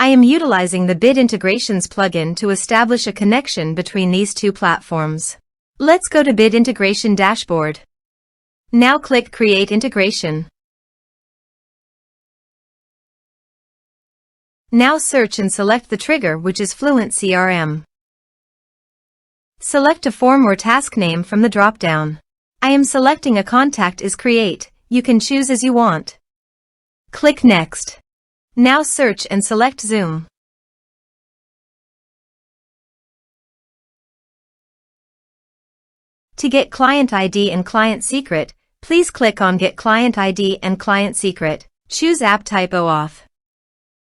I am utilizing the Bit Integrations plugin to establish a connection between these two platforms. Let's go to Bit Integration Dashboard. Now click Create Integration. Now search and select the trigger, which is FluentCRM. Select a form or task name from the drop-down. I am selecting a contact is create. You can choose as you want. Click Next. Now search and select Zoom. To get client ID and client secret, please click on Get Client ID and Client Secret. Choose App Type OAuth.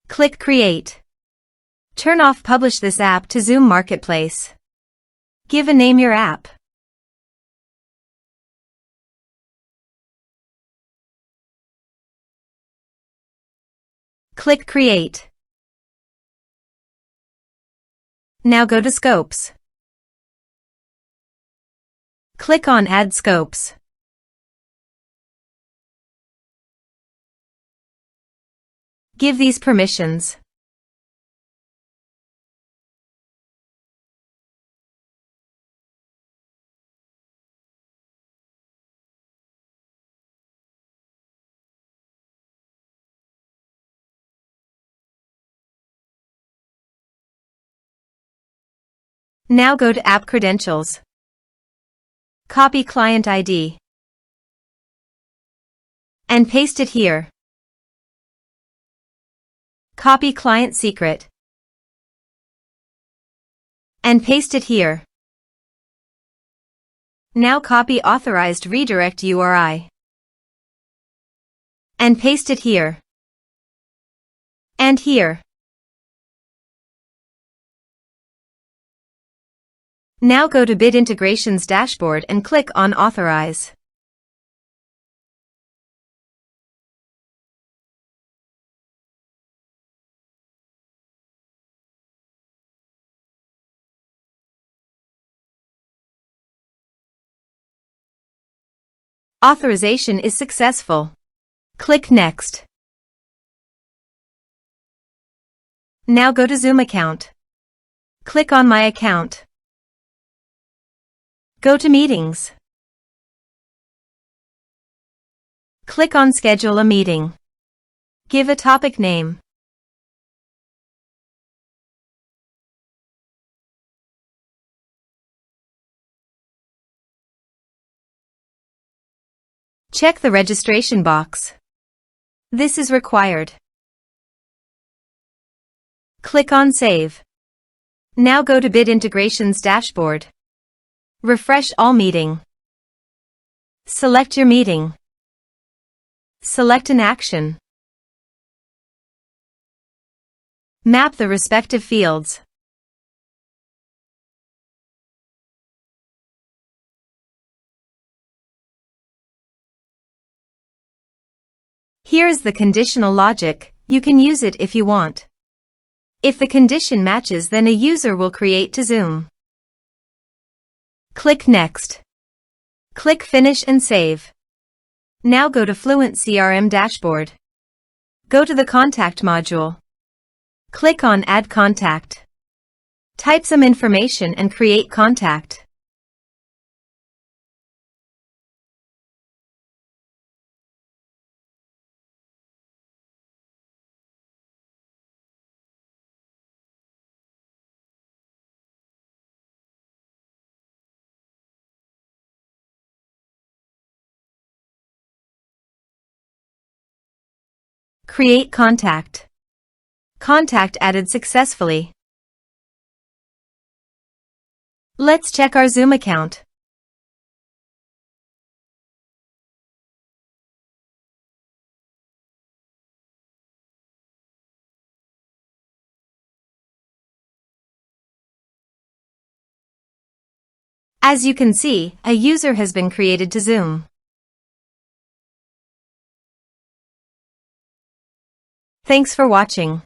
Click Create. Turn off Publish this app to Zoom Marketplace. Give a name your app. Click Create. Now go to Scopes. Click on Add Scopes. Give these permissions. Now go to App Credentials. Copy Client ID and paste it here. Copy Client Secret and paste it here. Now copy Authorized Redirect URI and paste it here and here. Now go to Bit Integrations Dashboard and click on Authorize. Authorization is successful. Click Next. Now go to Zoom account. Click on My Account. Go to Meetings. Click on Schedule a meeting. Give a topic name. Check the registration box. This is required. Click on Save. Now go to Bit Integrations Dashboard. Refresh all meeting. Select your meeting. Select an action. Map the respective fields. Here is the conditional logic. You can use it if you want. If the condition matches, then a user will create to Zoom. Click Next. Click Finish and Save. Now go to FluentCRM Dashboard. Go to the Contact module. Click on Add Contact. Type some information and create contact. Create contact. Contact added successfully. Let's check our Zoom account. As you can see, a user has been created to Zoom. Thanks for watching.